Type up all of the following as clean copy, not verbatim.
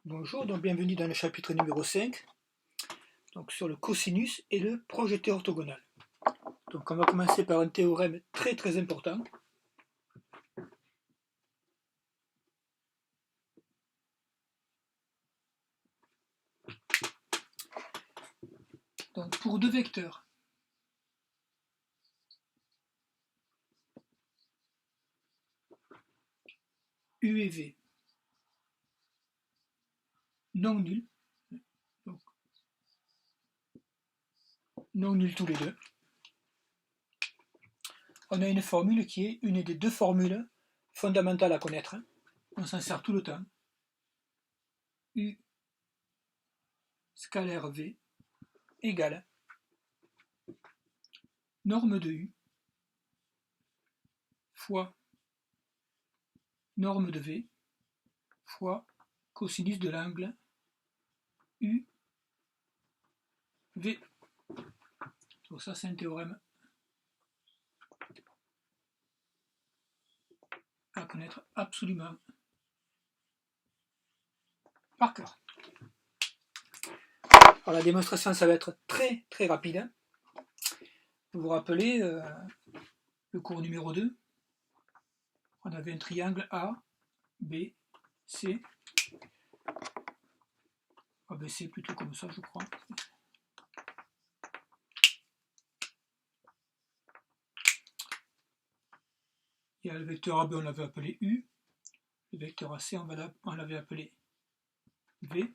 Bonjour, donc bienvenue dans le chapitre numéro 5, donc sur le cosinus et le projeté orthogonal. Donc on va commencer par un théorème très important. Donc pour deux vecteurs U et V non nuls, donc non nuls tous les deux, on a une formule qui est une des deux formules fondamentales à connaître. On s'en sert tout le temps. U scalaire V égale norme de U fois norme de V fois cosinus de l'angle UV. Donc ça c'est un théorème à connaître absolument par cœur. Alors la démonstration ça va être très rapide. Vous vous rappelez le cours numéro 2, on avait un triangle A, B, C. ABC plutôt comme ça je crois. Il y a le vecteur AB, on l'avait appelé U. Le vecteur AC, on l'avait appelé V.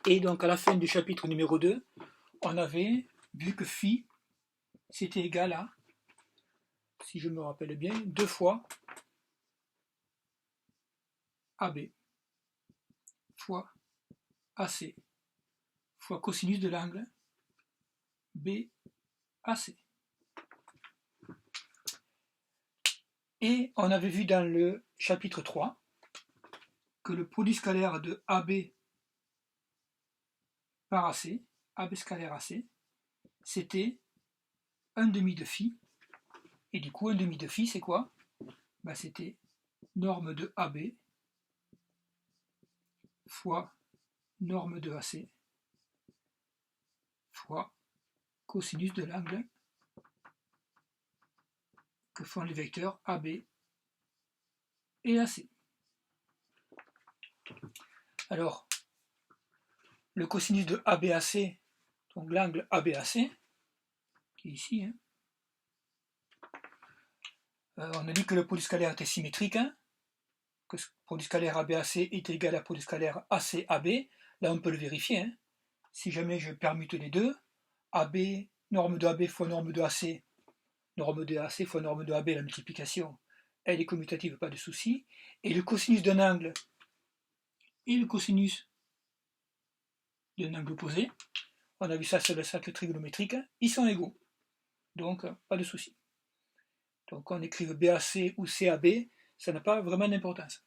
Et donc à la fin du chapitre numéro 2, on avait vu que phi, c'était égal à, si je me rappelle bien, 2 fois AB fois AC fois cosinus de l'angle BAC. Et on avait vu dans le chapitre 3 que le produit scalaire de AB par AC, AB scalaire AC, c'était 1 demi de phi. Et du coup, 1 demi de phi, c'est quoi? C'était norme de AB fois norme de AC fois cosinus de l'angle que font les vecteurs AB et AC. Alors, le cosinus de ABAC, donc l'angle ABAC, qui est ici, on a dit que le produit scalaire était symétrique, que le produit scalaire ABAC est égal à produit scalaire ACAB. Là, on peut le vérifier. Si jamais je permute les deux, AB, norme de AB fois norme de AC, norme de AC fois norme de AB, la multiplication, elle est commutative, pas de souci. Et le cosinus d'un angle et le cosinus d'un angle opposé, on a vu ça sur le cercle trigonométrique, ils sont égaux. Donc, pas de souci. Donc, on écrive BAC ou CAB, ça n'a pas vraiment d'importance.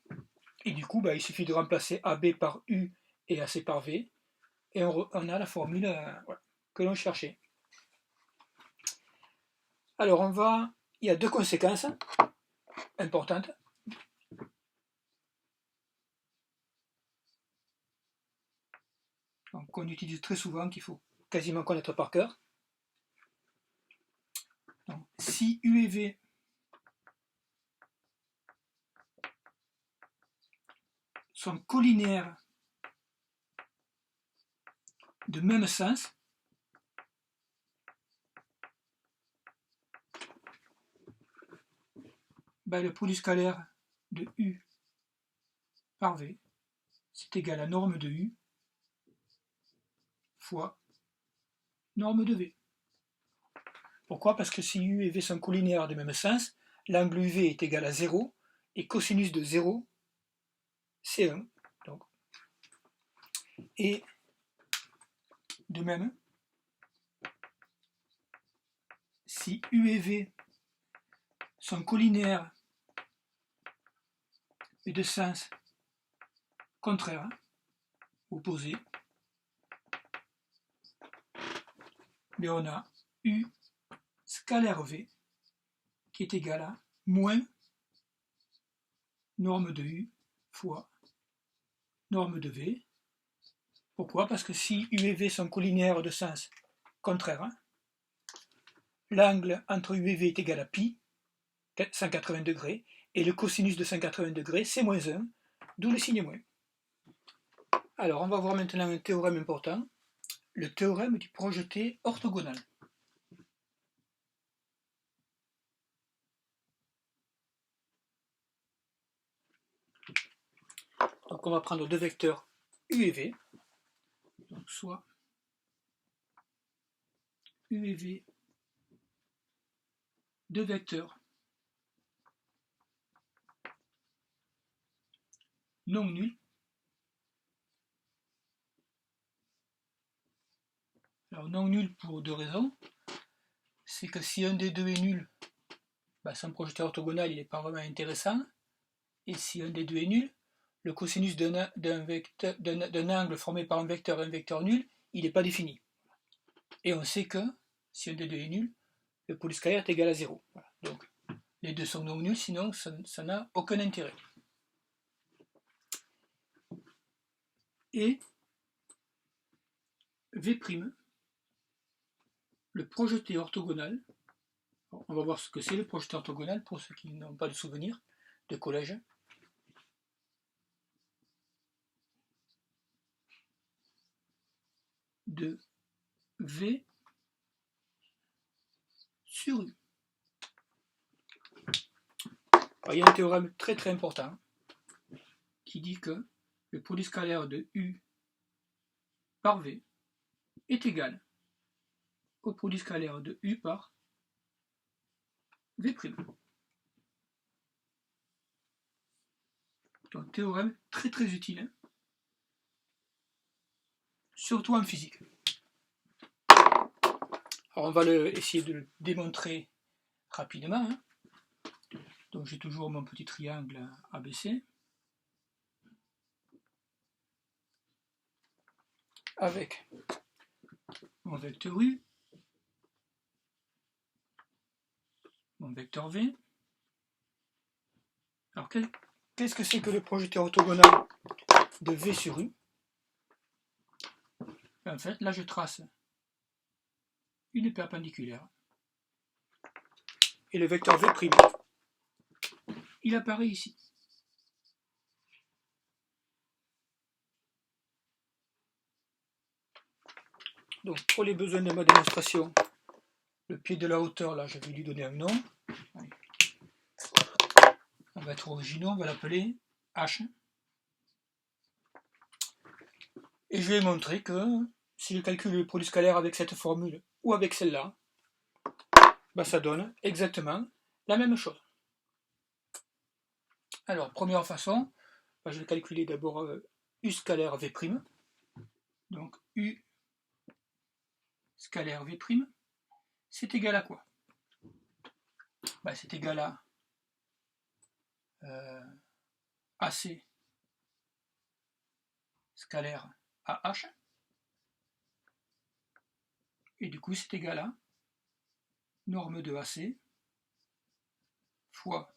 Et du coup, il suffit de remplacer AB par U et AC par V, et on a la formule que l'on cherchait. Alors, il y a deux conséquences importantes. Donc, qu'on utilise très souvent, qu'il faut quasiment connaître par cœur. Donc, si U et V sont collinéaires de même sens, le produit scalaire de U par V, c'est égal à norme de U fois norme de V. Pourquoi? Parce que si U et V sont collinéaires de même sens, l'angle UV est égal à 0, et cosinus de 0, c'est 1. Donc. Et de même, si U et V sont collinéaires mais de sens contraire, opposé, mais on a U scalaire V qui est égal à moins norme de U fois norme de V. Pourquoi? Parce que si U et V sont collinéaires de sens contraire, l'angle entre U et V est égal à pi, 180 degrés, et le cosinus de 180 degrés, c'est moins 1, d'où le signe moins. Alors, on va voir maintenant un théorème important, le théorème du projeté orthogonal. Donc, on va prendre deux vecteurs U et V, donc soit U et V, deux vecteurs non nuls. Alors non nul pour deux raisons. C'est que si un des deux est nul, son projeté orthogonal il n'est pas vraiment intéressant. Et si un des deux est nul, le cosinus d'un angle formé par un vecteur et un vecteur nul, il n'est pas défini. Et on sait que si un des deux est nul, le produit scalaire est égal à 0. Voilà. Donc les deux sont non nuls, sinon ça n'a aucun intérêt. Et V', le projeté orthogonal, on va voir ce que c'est le projeté orthogonal pour ceux qui n'ont pas de souvenir de collège. De V sur U. Alors, il y a un théorème très très important qui dit que le produit scalaire de U par V est égal au produit scalaire de U par V'. Donc théorème très très utile, surtout en physique. Alors on va essayer de le démontrer rapidement. Donc j'ai toujours mon petit triangle ABC avec mon vecteur U, mon vecteur V. Alors qu'est-ce que c'est que le projeté orthogonal de V sur U? En fait, là je trace une perpendiculaire. Et le vecteur V', il apparaît ici. Donc pour les besoins de ma démonstration, le pied de la hauteur, là je vais lui donner un nom. Allez. On va être originaux, on va l'appeler H. Et je vais montrer que si je calcule le produit scalaire avec cette formule ou avec celle-là, ça donne exactement la même chose. Alors, première façon, je vais calculer d'abord U scalaire V'. Donc U scalaire V', c'est égal à quoi? C'est égal à AC scalaire AH. Et du coup, c'est égal à norme de AC fois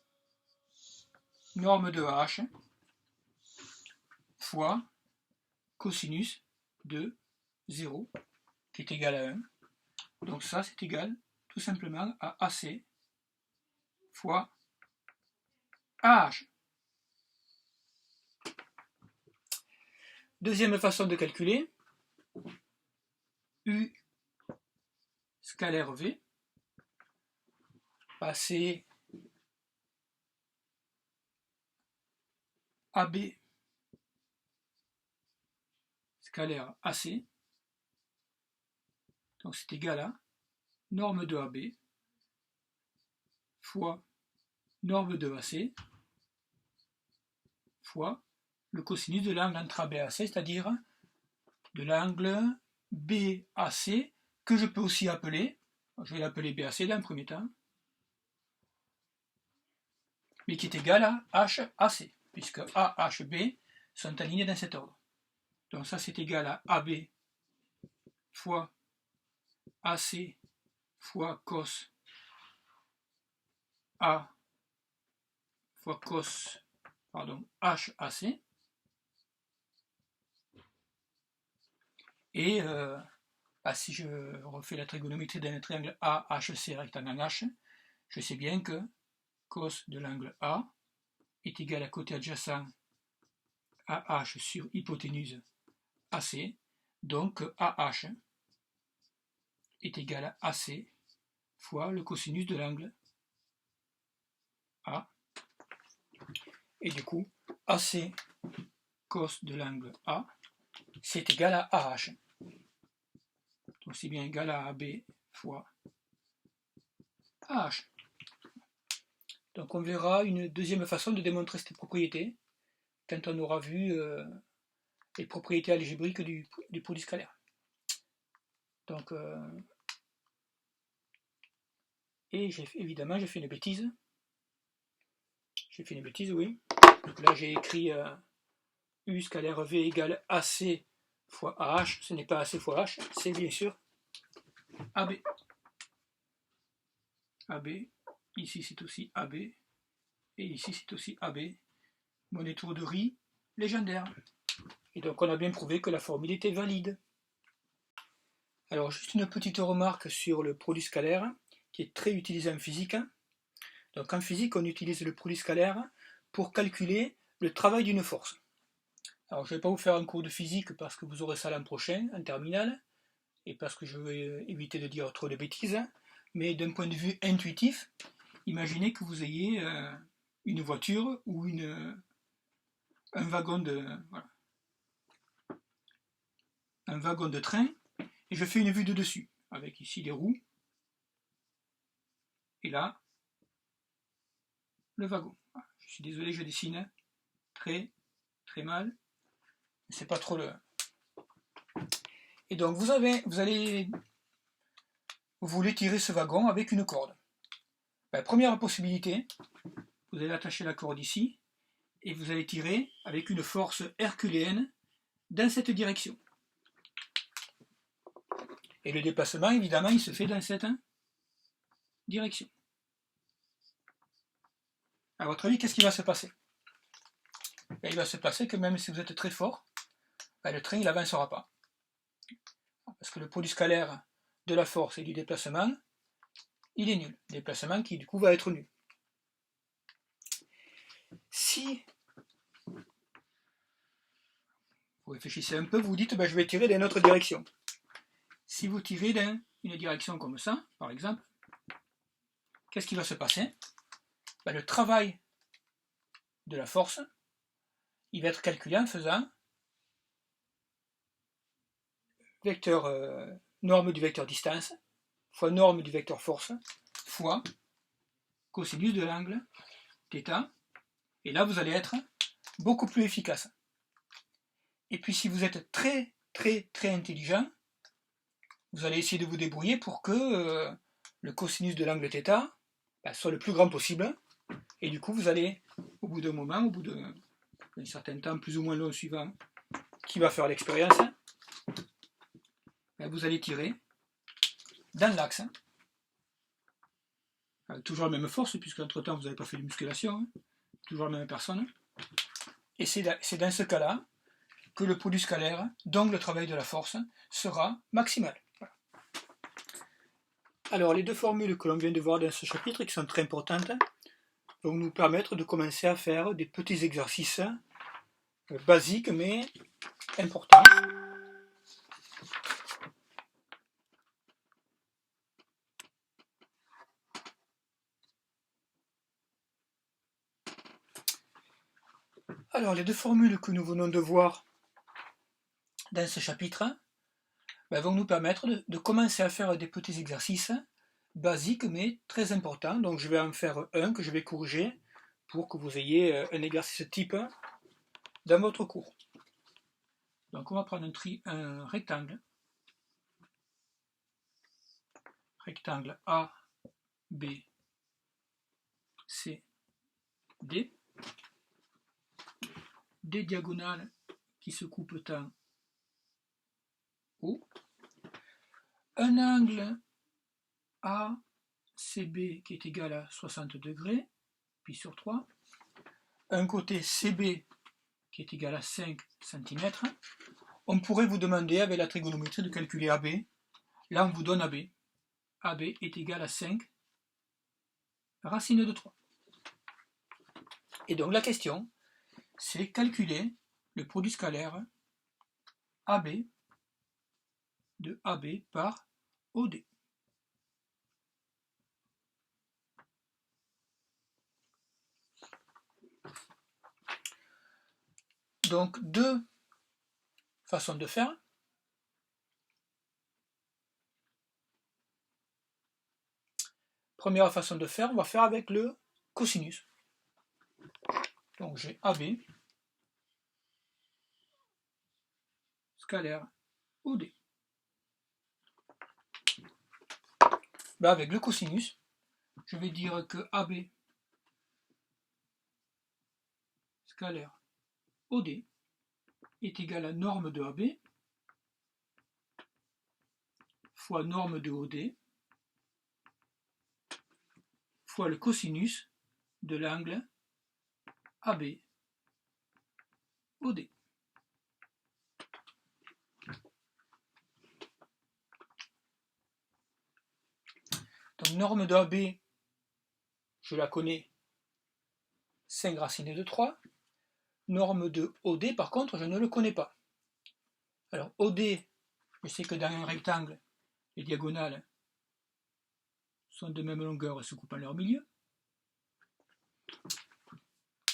norme de AH fois cosinus de 0 qui est égal à 1. Donc ça, c'est égal tout simplement à AC fois AH. Deuxième façon de calculer, U scalaire V, c'est AB scalaire AC, donc c'est égal à norme de AB fois norme de AC fois le cosinus de l'angle entre AB et AC, c'est-à-dire de l'angle BAC, que je peux aussi appeler, je vais l'appeler BAC dans un premier temps, mais qui est égal à HAC, puisque AHB sont alignés dans cet ordre. Donc ça c'est égal à AB fois AC fois cos A fois cos, HAC, Et si je refais la trigonométrie d'un triangle AHC rectangle en H, je sais bien que cos de l'angle A est égal à côté adjacent AH sur hypoténuse AC, donc AH est égal à AC fois le cosinus de l'angle A, et du coup AC cos de l'angle A c'est égal à AH, donc c'est bien égal à AB fois AH. Donc on verra une deuxième façon de démontrer cette propriété quand on aura vu les propriétés algébriques du produit scalaire. Donc, et évidemment j'ai fait une bêtise. J'ai fait une bêtise, oui. Donc là j'ai écrit U scalaire V égale AC fois AH. Ce n'est pas AC fois H, c'est bien sûr AB. AB, ici c'est aussi AB, et ici c'est aussi AB. Mon étourderie légendaire. Et donc on a bien prouvé que la formule était valide. Alors juste une petite remarque sur le produit scalaire qui est très utilisé en physique. Donc en physique on utilise le produit scalaire pour calculer le travail d'une force. Alors je ne vais pas vous faire un cours de physique parce que vous aurez ça l'an prochain en terminale et parce que je vais éviter de dire trop de bêtises, mais d'un point de vue intuitif, imaginez que vous ayez une voiture ou un wagon de train, et je fais une vue de dessus, avec ici les roues, et là, le wagon. Je suis désolé, je dessine très mal, mais c'est pas trop le... Et donc vous voulez tirer ce wagon avec une corde. Première possibilité, vous allez attacher la corde ici, et vous allez tirer avec une force herculéenne dans cette direction. Et le déplacement, évidemment, il se fait dans cette direction. À votre avis, qu'est-ce qui va se passer? Il va se passer que même si vous êtes très fort, le train il n'avancera pas. Parce que le produit scalaire de la force et du déplacement, il est nul. Le déplacement qui du coup va être nul. Si vous réfléchissez un peu, vous vous dites je vais tirer dans une autre direction. Si vous tirez dans une direction comme ça, par exemple, qu'est-ce qui va se passer? Le travail de la force, il va être calculé en faisant vecteur norme du vecteur distance fois norme du vecteur force fois cosinus de l'angle θ, et là vous allez être beaucoup plus efficace. Et puis si vous êtes très intelligent, vous allez essayer de vous débrouiller pour que le cosinus de l'angle θ soit le plus grand possible, et du coup vous allez, au bout d'un moment, au bout d'un certain temps plus ou moins long suivant qui va faire l'expérience, vous allez tirer dans l'axe, toujours la même force, puisque entre temps vous n'avez pas fait de musculation, toujours la même personne, et c'est dans ce cas-là que le produit scalaire, donc le travail de la force, sera maximal. Voilà. Alors les deux formules que l'on vient de voir dans ce chapitre, qui sont très importantes, vont nous permettre de commencer à faire des petits exercices basiques mais importants. Alors les deux formules que nous venons de voir dans ce chapitre vont nous permettre de commencer à faire des petits exercices basiques mais très importants. Donc je vais en faire un que je vais corriger pour que vous ayez un exercice type dans votre cours. Donc on va prendre un rectangle A, B, C, D, des diagonales qui se coupent en haut, un angle ACB qui est égal à 60 degrés, pi sur 3, un côté CB qui est égal à 5 cm, On pourrait vous demander avec la trigonométrie de calculer AB. Là, on vous donne AB. AB est égal à 5 racine de 3. Et donc la question, c'est calculer le produit scalaire AB de AB par OD. Donc deux façons de faire. Première façon de faire, on va faire avec le cosinus. Donc j'ai AB scalaire OD. Ben avec le cosinus, je vais dire que AB scalaire OD est égal à norme de AB fois norme de OD fois le cosinus de l'angle AB OD. Donc norme de AB, je la connais, 5 racine de 3. Norme de OD, par contre, je ne le connais pas. Alors OD, je sais que dans un rectangle, les diagonales sont de même longueur et se coupent en leur milieu.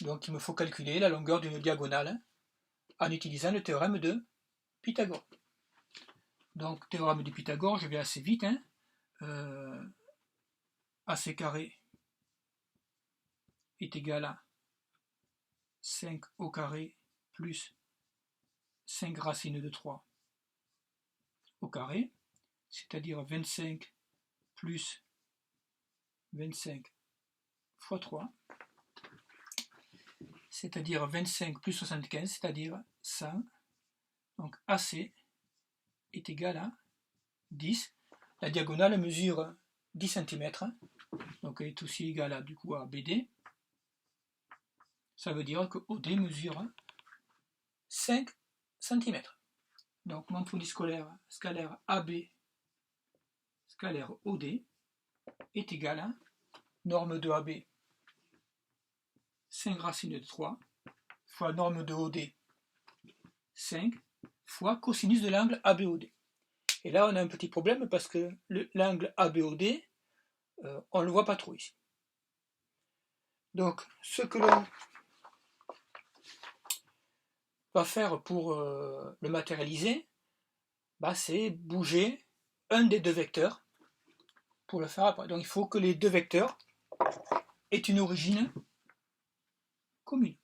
Donc il me faut calculer la longueur d'une diagonale en utilisant le théorème de Pythagore. Donc théorème de Pythagore, je vais assez vite. AC carré est égal à 5 au carré plus 5 racine de 3 au carré, c'est-à-dire 25 plus 25 fois 3, c'est-à-dire 25 plus 75, c'est-à-dire 100. Donc AC est égal à 10. La diagonale mesure 10 cm, donc elle est aussi égale à, du coup, à BD. Ça veut dire que OD mesure 5 cm. Donc mon produit scalaire AB scalaire OD est égal à norme de AB 5 racine de 3 fois norme de OD 5 fois cosinus de l'angle ABOD. Et là on a un petit problème parce que l'angle ABOD, on ne le voit pas trop ici. Donc ce que l'on va faire pour le matérialiser, c'est bouger un des deux vecteurs pour le faire après. Donc il faut que les deux vecteurs aient une origine commune.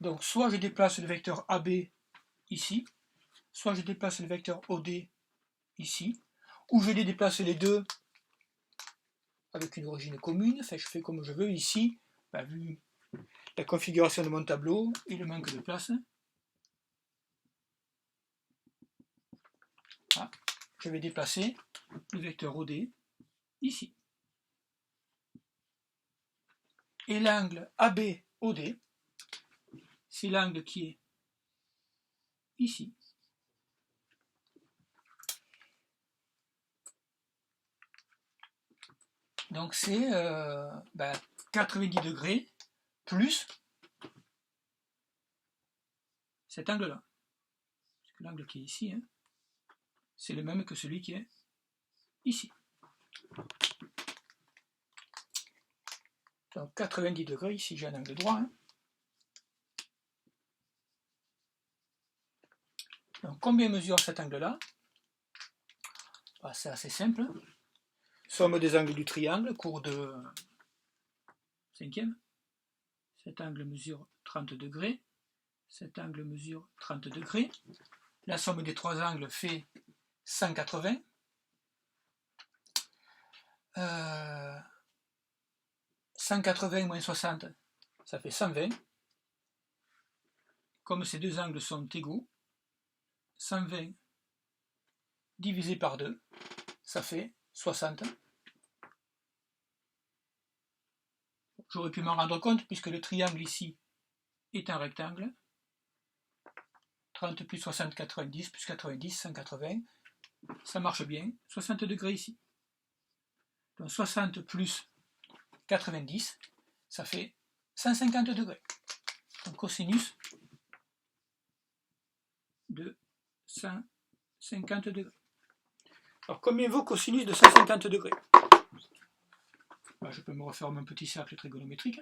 Donc soit je déplace le vecteur AB ici, soit je déplace le vecteur OD ici, ou je les déplace les deux avec une origine commune. Enfin, je fais comme je veux ici, vu la configuration de mon tableau et le manque de place. Je vais déplacer le vecteur OD ici. Et l'angle ABOD, c'est l'angle qui est ici. Donc c'est 90 degrés plus cet angle-là. Parce que l'angle qui est ici, c'est le même que celui qui est ici. Donc 90 degrés, ici j'ai un angle droit. Donc combien mesure cet angle-là? C'est assez simple. Somme des angles du triangle, cours de 5e. Cet angle mesure 30 degrés. Cet angle mesure 30 degrés. La somme des trois angles fait 180. 180 moins 60, ça fait 120. Comme ces deux angles sont égaux, 120 divisé par 2, ça fait 60. J'aurais pu m'en rendre compte puisque le triangle ici est un rectangle. 30 plus 60, 90, plus 90, 180. Ça marche bien. 60 degrés ici. Donc 60 plus 90, ça fait 150 degrés. Donc cosinus de 150 degrés. Alors combien vaut cosinus de 150 degrés? Je peux me refaire mon petit cercle trigonométrique.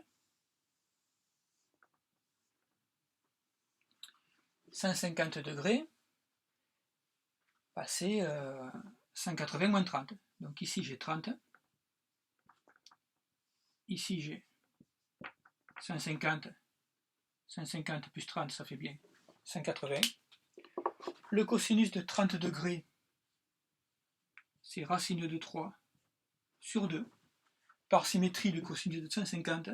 150 degrés, c'est 180 moins 30. Donc ici j'ai 30. Ici j'ai 150. 150 plus 30, ça fait bien 180. Le cosinus de 30 degrés, c'est racine de 3 sur 2. Par symétrie, le cosinus de 150,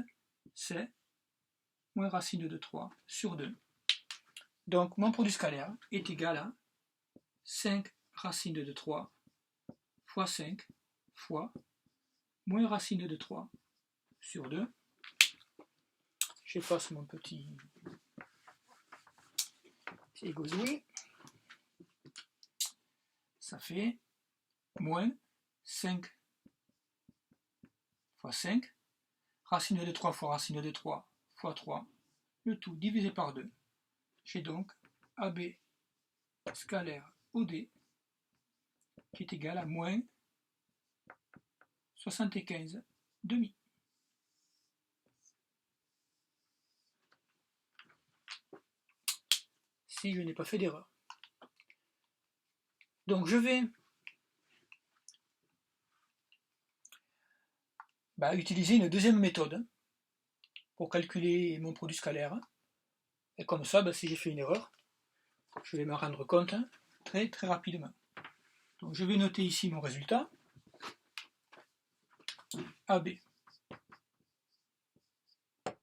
c'est moins racine de 3 sur 2. Donc mon produit scalaire est égal à 5 racine de 3 fois 5 fois moins racine de 3 sur 2. J'efface mon petit gozouille. Ça fait moins 5 fois 5, racine de 3 fois racine de 3 fois 3, le tout divisé par 2. J'ai donc AB scalaire OD qui est égal à moins 75 demi. Si je n'ai pas fait d'erreur. Donc je vais utiliser une deuxième méthode pour calculer mon produit scalaire. Et comme ça, si j'ai fait une erreur, je vais m'en rendre compte très très rapidement. Donc je vais noter ici mon résultat. AB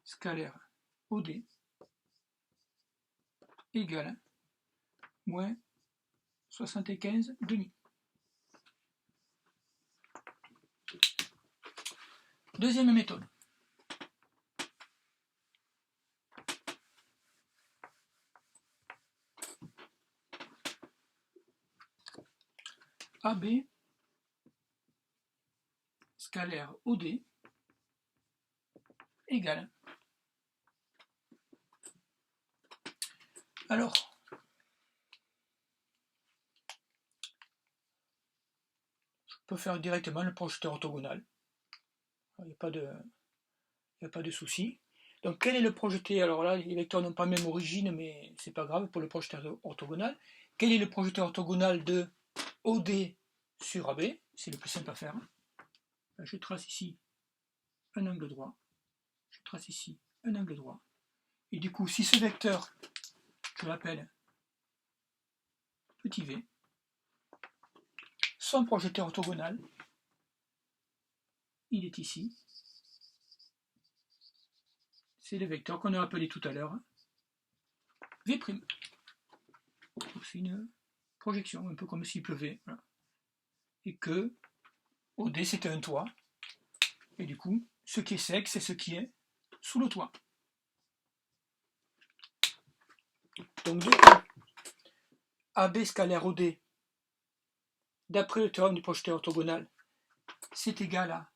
scalaire OD égale moins 75 demi. Deuxième méthode. AB scalaire OD égale. Alors, je peux faire directement le projeteur orthogonal. Il n'y a pas de souci. Donc quel est le projeté? Alors là, les vecteurs n'ont pas même origine, mais c'est pas grave pour le projeteur orthogonal. Quel est le projeteur orthogonal de OD sur AB? C'est le plus simple à faire. Je trace ici un angle droit. Je trace ici un angle droit. Et du coup, si ce vecteur, je l'appelle petit v, son projeteur orthogonal, il est ici. C'est le vecteur qu'on a appelé tout à l'heure V'. C'est une projection, un peu comme s'il pleuvait. Voilà. Et que OD c'était un toit. Et du coup, ce qui est sec, c'est ce qui est sous le toit. Donc du coup, AB scalaire OD, d'après le théorème du projeteur orthogonal, c'est égal à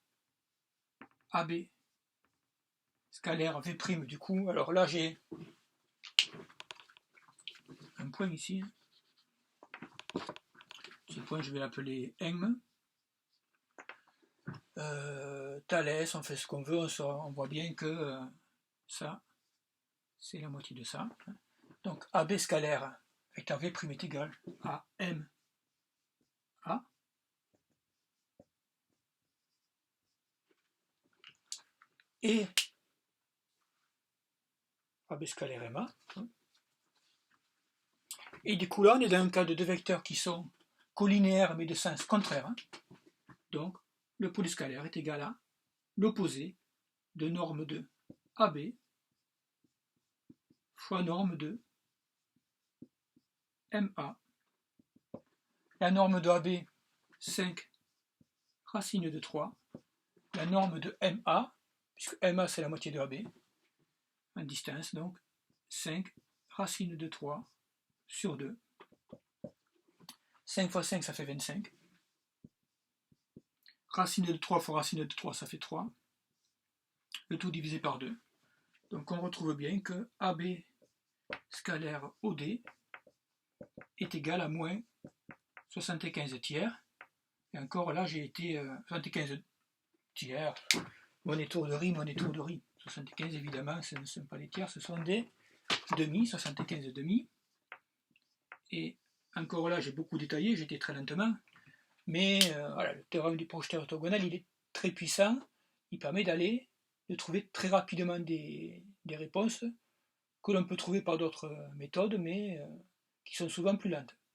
AB scalaire V'. Du coup, alors là j'ai un point ici. Ce point, je vais l'appeler M. Thalès, on fait ce qu'on veut, on voit bien que ça, c'est la moitié de ça. Donc AB scalaire vecteur V' est égal à M A. Et AB scalaire MA. Et du coup là, on est dans un cas de deux vecteurs qui sont collinéaires mais de sens contraire. Donc le produit scalaire est égal à l'opposé de norme de AB fois norme de MA. La norme de AB, 5 racine de 3. La norme de MA, puisque MA c'est la moitié de AB, en distance, donc 5 racine de 3 sur 2. 5 fois 5, ça fait 25. Racine de 3 fois racine de 3, ça fait 3. Le tout divisé par 2. Donc on retrouve bien que AB scalaire OD est égal à moins 75 tiers. Et encore là, j'ai été 75 tiers. Monnaie tourderie, monnaie tourderie. 75 évidemment, ce ne sont pas les tiers, ce sont des demi, 75 demi. Et encore là, j'ai beaucoup détaillé, j'étais très lentement. Mais voilà, le théorème du projeteur orthogonal, il est très puissant. Il permet de trouver très rapidement des réponses que l'on peut trouver par d'autres méthodes, mais qui sont souvent plus lentes.